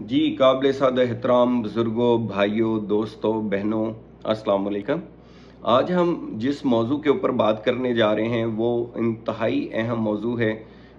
जी काबिल साद एहतराम बुज़ुर्गों, भाइयों, दोस्तों, बहनों, अस्सलाम वालेकुम। आज हम जिस मौजू के ऊपर बात करने जा रहे हैं वो इंतहाई अहम मौजू है।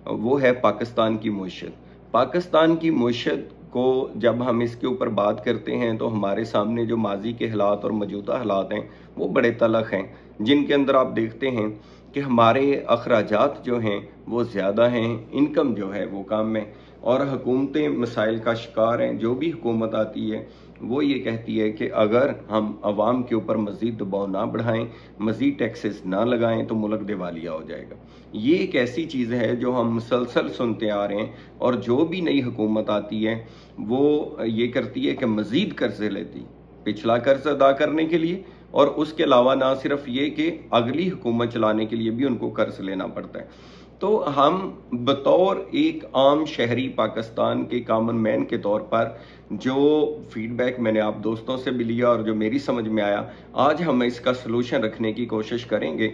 वो है पाकिस्तान की मईशत। पाकिस्तान की मईशत को जब हम इसके ऊपर बात करते हैं तो हमारे सामने जो माजी के हालात और मौजूदा हालात हैं वो बड़े तलख हैं, जिनके अंदर आप देखते हैं कि हमारे अखराजात जो हैं वो ज़्यादा हैं, इनकम जो है वो कम है और हुकूमतें मसाइल का शिकार हैं। जो भी हुकूमत आती है वो ये कहती है कि अगर हम आवाम के ऊपर मज़ीद दबाव ना बढ़ाएं, मज़ीद टैक्सेस ना लगाएं तो मुल्क दिवालिया हो जाएगा। ये एक ऐसी चीज़ है जो हम मुसलसल सुनते आ रहे हैं और जो भी नई हुकूमत आती है वो ये करती है कि मज़ीद कर्जे लेती, पिछला कर्ज अदा करने के लिए, और उसके अलावा ना सिर्फ ये कि अगली हुकूमत चलाने के लिए भी उनको कर्ज लेना पड़ता है। तो हम बतौर एक आम शहरी पाकिस्तान के कॉमन मैन के तौर पर जो फीडबैक मैंने आप दोस्तों से भी लिया और जो मेरी समझ में आया, आज हम इसका सलूशन रखने की कोशिश करेंगे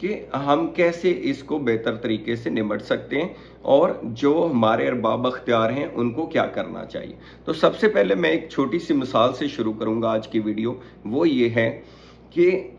कि हम कैसे इसको बेहतर तरीके से निपट सकते हैं और जो हमारे अरबाब अख्तियार हैं उनको क्या करना चाहिए। तो सबसे पहले मैं एक छोटी सी मिसाल से शुरू करूंगा आज की वीडियो। वो ये है कि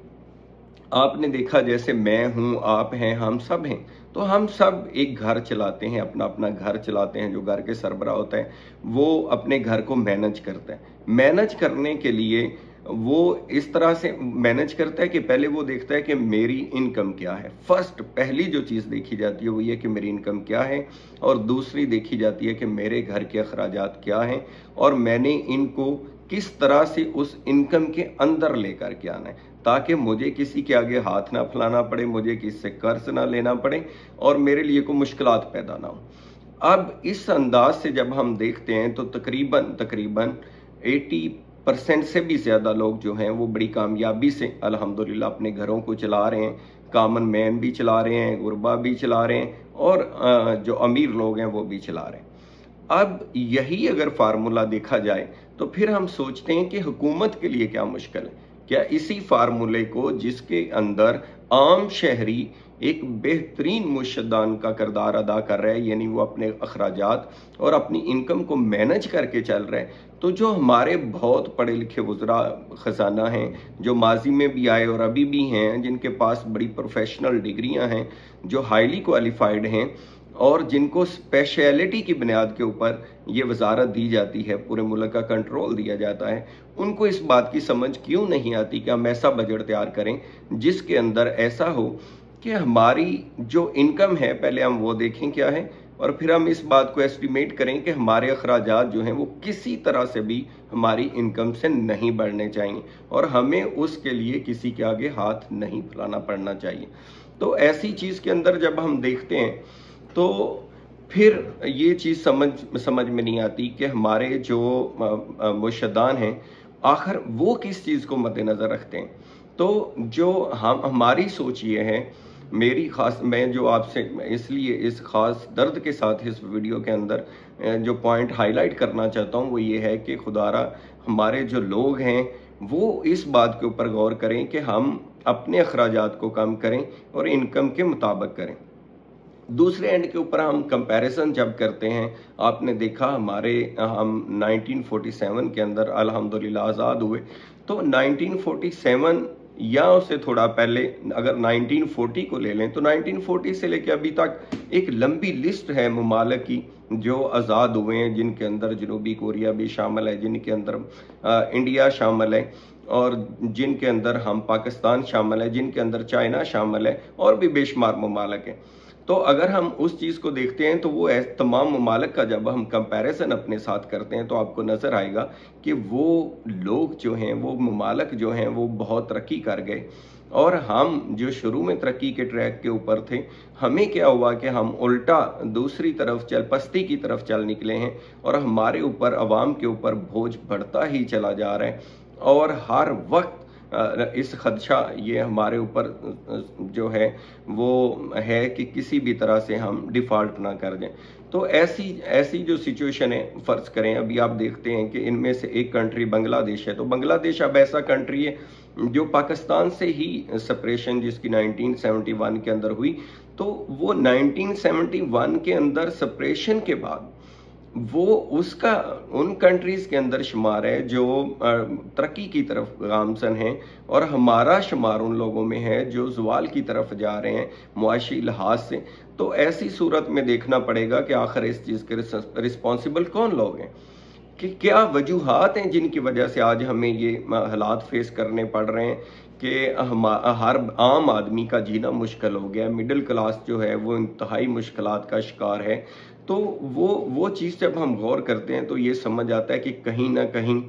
आपने देखा जैसे मैं हूं, आप हैं, हम सब हैं, तो हम सब एक घर चलाते हैं, अपना अपना घर चलाते हैं। जो घर के सरबराह होता है वो अपने घर को मैनेज करता है। मैनेज करने के लिए वो इस तरह से मैनेज करता है कि पहले वो देखता है कि मेरी इनकम क्या है। फर्स्ट पहली जो चीज़ देखी जाती है वो ये कि मेरी इनकम क्या है, और दूसरी देखी जाती है कि मेरे घर के अखराजात क्या हैं और मैंने इनको किस तरह से उस इनकम के अंदर लेकर के आना है, ताकि मुझे किसी के आगे हाथ ना फैलाना पड़े, मुझे किसी से कर्ज ना लेना पड़े और मेरे लिए कोई मुश्किलात पैदा ना हो। अब इस अंदाज से जब हम देखते हैं तो तकरीबन तकरीबन 80% से भी ज़्यादा लोग जो हैं वो बड़ी कामयाबी से अल्हम्दुलिल्लाह अपने घरों को चला रहे हैं। कॉमन मैन भी चला रहे हैं, गुरबा भी चला रहे हैं और जो अमीर लोग हैं वो भी चला रहे हैं। अब यही अगर फार्मूला देखा जाए तो फिर हम सोचते हैं कि हुकूमत के लिए क्या मुश्किल है। क्या इसी फार्मूले को, जिसके अंदर आम शहरी एक बेहतरीन मुर्शदान का किरदार अदा कर रहा है, यानी वो अपने अखराजात और अपनी इनकम को मैनेज करके चल रहे हैं, तो जो हमारे बहुत पढ़े लिखे वज़रा ख़जाना हैं, जो माजी में भी आए और अभी भी हैं, जिनके पास बड़ी प्रोफेशनल डिग्रियां हैं, जो हाईली क्वालिफाइड हैं और जिनको स्पेशलिटी की बुनियाद के ऊपर ये वजारत दी जाती है, पूरे मुल्क का कंट्रोल दिया जाता है, उनको इस बात की समझ क्यों नहीं आती कि हम ऐसा बजट तैयार करें जिसके अंदर ऐसा हो कि हमारी जो इनकम है पहले हम वो देखें क्या है, और फिर हम इस बात को एस्टिमेट करें कि हमारे अखराजात जो हैं वो किसी तरह से भी हमारी इनकम से नहीं बढ़ने चाहिए और हमें उसके लिए किसी के आगे हाथ नहीं फैलाना पड़ना चाहिए। तो ऐसी चीज़ के अंदर जब हम देखते हैं तो फिर ये चीज़ समझ में नहीं आती कि हमारे जो मुर्शदान हैं आखिर वो किस चीज़ को मद्देनज़र रखते हैं। तो जो हम हमारी सोच ये है, मेरी खास, मैं जो आपसे इसलिए इस खास दर्द के साथ इस वीडियो के अंदर जो पॉइंट हाईलाइट करना चाहता हूँ वो ये है कि खुदारा हमारे जो लोग हैं वो इस बात के ऊपर गौर करें कि हम अपने अखराजात को कम करें और इनकम के मुताबिक करें। दूसरे एंड के ऊपर हम कंपैरिजन जब करते हैं, आपने देखा हम 1947 के अंदर अल्हम्दुलिल्लाह आज़ाद हुए, तो 1947 या उससे थोड़ा पहले अगर 1940 को ले लें तो 1940 से लेकर अभी तक एक लंबी लिस्ट है ममालिक की जो आज़ाद हुए हैं, जिनके अंदर जनूबी कोरिया भी शामिल है, जिनके अंदर इंडिया शामिल है और जिनके अंदर हम पाकिस्तान शामिल है, जिनके अंदर चाइना शामिल है और भी बेशुमार ममालिक हैं। तो अगर हम उस चीज़ को देखते हैं तो वो तमाम ममालिक का जब हम कंपैरिजन अपने साथ करते हैं तो आपको नज़र आएगा कि वो लोग जो हैं, वो ममालिक जो हैं वो बहुत तरक्की कर गए और हम जो शुरू में तरक्की के ट्रैक के ऊपर थे, हमें क्या हुआ कि हम उल्टा दूसरी तरफ पस्ती की तरफ चल निकले हैं और हमारे ऊपर, अवाम के ऊपर बोझ बढ़ता ही चला जा रहा है और हर वक्त इस खदशा ये हमारे ऊपर जो है वो है कि किसी भी तरह से हम डिफ़ॉल्ट ना कर जाएं। तो ऐसी ऐसी जो सिचुएशन है, फ़र्ज़ करें अभी आप देखते हैं कि इनमें से एक कंट्री बांग्लादेश है, तो बांग्लादेश अब ऐसा कंट्री है जो पाकिस्तान से ही सेपरेशन जिसकी 1971 के अंदर हुई, तो वो 1971 के अंदर सेपरेशन के बाद वो उसका उन कंट्रीज के अंदर शुमार है जो तरक्की की तरफ गामजन हैं, और हमारा शुमार उन लोगों में है जो ज़वाल की तरफ जा रहे हैं मुआशी लिहाज से। तो ऐसी सूरत में देखना पड़ेगा कि आखिर इस चीज़ के रिस्पॉन्सिबल कौन लोग हैं, कि क्या वजूहात हैं जिनकी वजह से आज हमें ये हालात फेस करने पड़ रहे हैं कि हर आम आदमी का जीना मुश्किल हो गया, मिडिल क्लास जो है वो इंतहाई मुश्किलात का शिकार है। तो वो चीज़ जब हम गौर करते हैं तो ये समझ आता है कि कहीं ना कहीं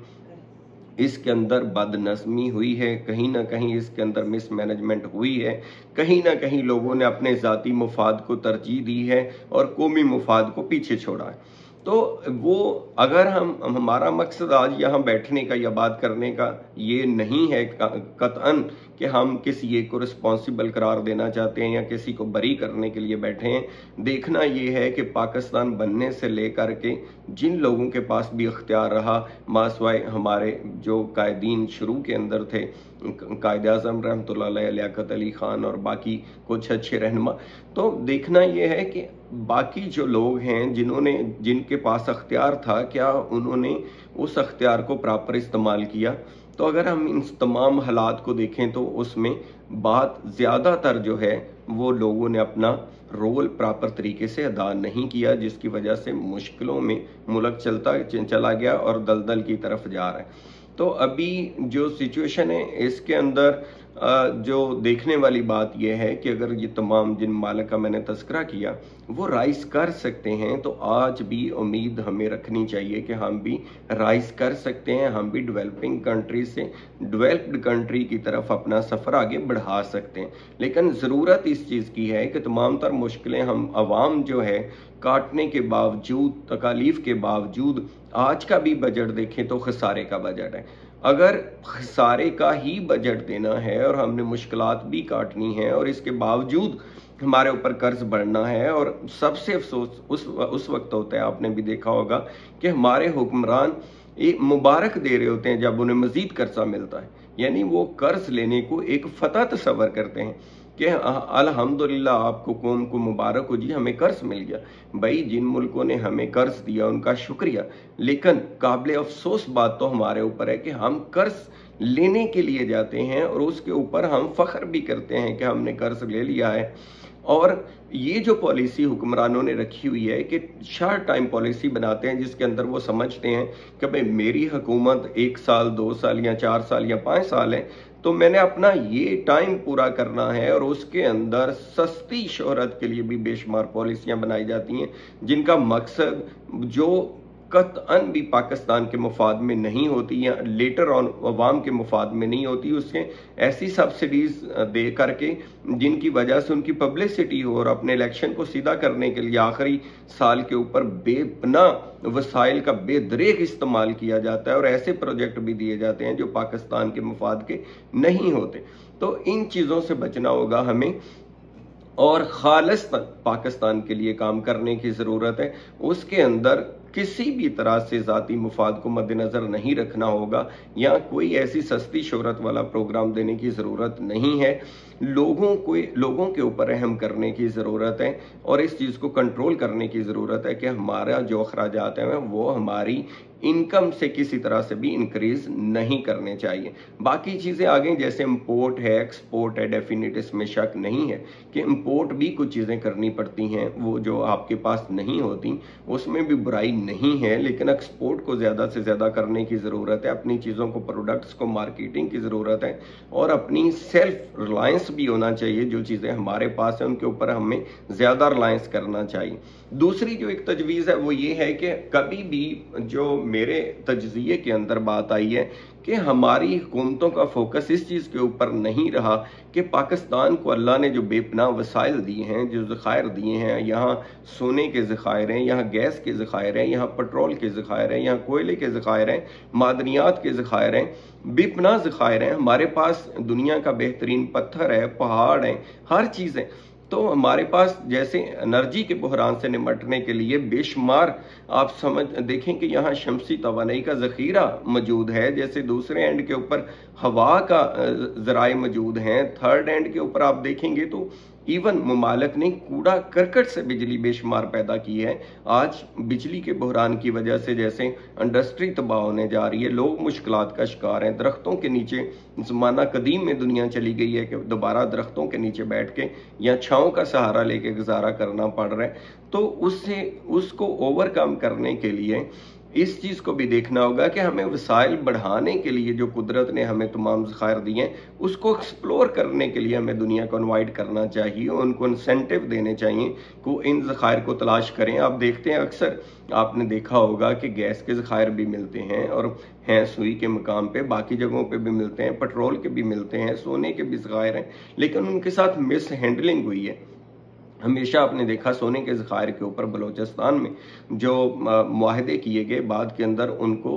इसके अंदर बदनज़मी हुई है, कहीं ना कहीं इसके अंदर मिसमैनेजमेंट हुई है, कहीं ना कहीं लोगों ने अपने ज़ाती मुफाद को तरजीह दी है और कौमी मुफाद को पीछे छोड़ा है। तो वो अगर हमारा मकसद आज यहाँ बैठने का या बात करने का ये नहीं है कतअन कि हम किसी एक को रिस्पॉन्सिबल करार देना चाहते हैं या किसी को बरी करने के लिए बैठे हैं। देखना ये है कि पाकिस्तान बनने से लेकर के जिन लोगों के पास भी इख्तियार रहा, मासवाए हमारे जो कायदीन शुरू के अंदर थे, कायद आज़म रहमतुल्लाह अलैह, लियाकत अली खान और बाकी कुछ अच्छे रहनुमा, तो देखना यह है कि बाकी जो लोग हैं जिनके पास अख्तियार था, क्या उन्होंने उस अख्तियार को प्रॉपर इस्तेमाल किया। तो अगर हम इन तमाम हालात को देखें तो उसमें बात ज़्यादातर जो है वो लोगों ने अपना रोल प्रॉपर तरीके से अदा नहीं किया, जिसकी वजह से मुश्किलों में मुल्क चला गया और दलदल की तरफ जा रहा है। तो अभी जो सिचुएशन है इसके अंदर जो देखने वाली बात यह है कि अगर ये तमाम जिन मालिक का मैंने तस्करा किया वो राइज कर सकते हैं, तो आज भी उम्मीद हमें रखनी चाहिए कि हम भी राइज कर सकते हैं, हम भी डेवलपिंग कंट्री से डेवलप्ड कंट्री की तरफ अपना सफ़र आगे बढ़ा सकते हैं। लेकिन ज़रूरत इस चीज़ की है कि तमाम तर मुश्किलें हम आवाम जो है काटने के बावजूद, तकालीफ के बावजूद, आज का भी बजट देखें तो खसारे का बजट है। अगर खसारे का ही बजट देना है और हमने मुश्किलात भी काटनी है और इसके बावजूद हमारे ऊपर कर्ज बढ़ना है, और सबसे अफसोस उस वक्त होता है, आपने भी देखा होगा कि हमारे हुक्मरान एक मुबारक दे रहे होते हैं जब उन्हें मजीद कर्जा मिलता है, यानी वो कर्ज लेने को एक फतह तस्वर करते हैं कि अल्हम्दुलिल्लाह आपको कौम को मुबारक हो जी, हमें कर्ज मिल गया। भाई जिन मुल्कों ने हमें कर्ज दिया उनका शुक्रिया, लेकिन काबिल अफसोस बात तो हमारे ऊपर है कि हम कर्ज लेने के लिए जाते हैं और उसके ऊपर हम फख्र भी करते हैं कि हमने कर्ज ले लिया है। और ये जो पॉलिसी हुक्मरानों ने रखी हुई है कि शॉर्ट टाइम पॉलिसी बनाते हैं, जिसके अंदर वो समझते हैं कि भाई मेरी हुकूमत 1 साल 2 साल या 4 साल या 5 साल है, तो मैंने अपना ये टाइम पूरा करना है। और उसके अंदर सस्ती शोहरत के लिए भी बेशुमार पॉलिसियां बनाई जाती हैं जिनका मकसद जो कतअन भी पाकिस्तान के मुफाद में नहीं होती या लेटर ऑन अवाम के मुफाद में नहीं होती, उसके ऐसी सब्सिडीज दे करके जिनकी वजह से उनकी पब्लिसिटी हो और अपने इलेक्शन को सीधा करने के लिए आखिरी साल के ऊपर बेपना वसाइल का बेदरेक इस्तेमाल किया जाता है और ऐसे प्रोजेक्ट भी दिए जाते हैं जो पाकिस्तान के मुफाद के नहीं होते। तो इन चीज़ों से बचना होगा हमें और खालिस पाकिस्तान के लिए काम करने की ज़रूरत है। उसके अंदर किसी भी तरह से ज़ाती मुफाद को मद्देनज़र नहीं रखना होगा या कोई ऐसी सस्ती शोहरत वाला प्रोग्राम देने की ज़रूरत नहीं है। लोगों के ऊपर रहम करने की ज़रूरत है और इस चीज़ को कंट्रोल करने की ज़रूरत है कि हमारा जो अखराजात हैं वो हमारी इनकम से किसी तरह से भी इंक्रीज नहीं करने चाहिए। बाकी चीज़ें आ गई जैसे इंपोर्ट है, एक्सपोर्ट है, डेफिनेट इसमें शक नहीं है कि इंपोर्ट भी कुछ चीज़ें करनी पड़ती हैं, वो जो आपके पास नहीं होती उसमें भी बुराई नहीं है, लेकिन एक्सपोर्ट को ज़्यादा से ज़्यादा करने की ज़रूरत है। अपनी चीज़ों को, प्रोडक्ट्स को मार्केटिंग की ज़रूरत है और अपनी सेल्फ रिलायंस भी होना चाहिए। जो चीज़ें हमारे पास हैं उनके ऊपर हमें ज़्यादा रिलायंस करना चाहिए। दूसरी जो एक तजवीज़ है वो ये है कि कभी भी जो मेरे तजज़िये के अंदर बात आई है कि हमारी हुकूमतों का फोकस इस चीज़ के ऊपर नहीं रहा कि पाकिस्तान को अल्लाह ने जो बेपनाह वसाइल दिए हैं, जो ज़खायर दिए हैं, यहाँ सोने के ज़खायर हैं, यहाँ गैस के ज़खायर हैं, यहाँ पेट्रोल के ज़खायर हैं, यहाँ कोयले के ज़खायर हैं, मादनियात के ज़खायर हैं, बेपनाह ज़खायर हैं। हमारे पास दुनिया का बेहतरीन पत्थर है, पहाड़ हैं, हर चीज़ है। तो हमारे पास जैसे एनर्जी के बहरान से निपटने के लिए बेशुमार आप समझ देखें कि यहाँ शमसी तवानाई का ज़ख़ीरा मौजूद है, जैसे दूसरे एंड के ऊपर हवा का ज़राए मौजूद हैं, थर्ड एंड के ऊपर आप देखेंगे तो इवन मुमालिक ने कूड़ा करकट से बिजली बेशुमार पैदा की है। आज बिजली के बहरान की वजह से जैसे इंडस्ट्री तबाह होने जा रही है, लोग मुश्किलात का शिकार हैं। दरख्तों के नीचे ज़माना कदीम में दुनिया चली गई है कि दोबारा दरख्तों के नीचे बैठ के या छाँव का सहारा लेके गुजारा करना पड़ रहा है। तो उसको ओवरकम करने के लिए इस चीज़ को भी देखना होगा कि हमें वसाइल बढ़ाने के लिए जो कुदरत ने हमें तमाम ज़खायर दिए हैं, उसको एक्सप्लोर करने के लिए हमें दुनिया को इनवाइट करना चाहिए, उनको इंसेंटिव देने चाहिए कि इन ज़खायर को तलाश करें। आप देखते हैं अक्सर आपने देखा होगा कि गैस के ज़खायर भी मिलते हैं और हैं सुई के मकाम पे, बाकी जगहों पे भी मिलते हैं, पेट्रोल के भी मिलते हैं, सोने के भी ज़खायर हैं, लेकिन उनके साथ मिस हैंडलिंग हुई है। हमेशा आपने देखा सोने के ज़खायर के ऊपर बलूचिस्तान में जो मुआहदे किए गए, बाद के अंदर उनको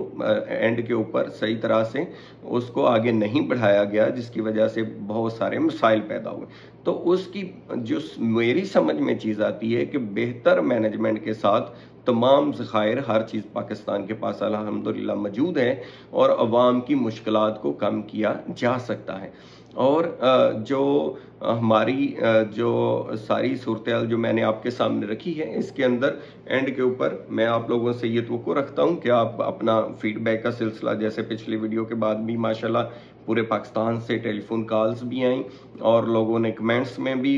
एंड के ऊपर सही तरह से उसको आगे नहीं बढ़ाया गया, जिसकी वजह से बहुत सारे मसाइल पैदा हुए। तो उसकी जो मेरी समझ में चीज़ आती है कि बेहतर मैनेजमेंट के साथ तमाम ज़खायर हर चीज़ पाकिस्तान के पास अल्हम्दुलिल्लाह मौजूद है और अवाम की मुश्किलात को कम किया जा सकता है। और जो हमारी जो सारी सूरत जो मैंने आपके सामने रखी है, इसके अंदर एंड के ऊपर मैं आप लोगों से ये तवक्को रखता हूँ कि आप अपना फीडबैक का सिलसिला, जैसे पिछली वीडियो के बाद भी माशाल्लाह पूरे पाकिस्तान से टेलीफोन कॉल्स भी आई और लोगों ने कमेंट्स में भी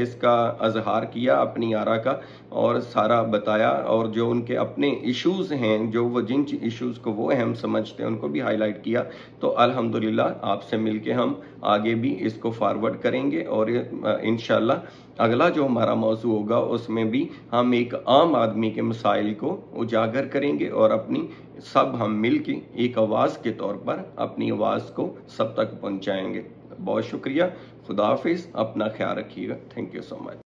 इसका अजहार किया अपनी आरा का और सारा बताया, और जो उनके अपने इश्यूज़ हैं, जो वो जिन इश्यूज़ को वो अहम समझते हैं, उनको भी हाईलाइट किया। तो अल्हम्दुलिल्लाह आपसे मिलके हम आगे भी इसको फॉरवर्ड करेंगे और इंशाल्लाह अगला जो हमारा मौजू होगा उसमें भी हम एक आम आदमी के मसाइल को उजागर करेंगे और अपनी सब हम मिल के एक आवाज़ के तौर पर अपनी आवाज़ को सब तक पहुंचाएंगे। बहुत शुक्रिया, खुदा हाफिज़, अपना ख्याल रखिएगा। Thank you so much.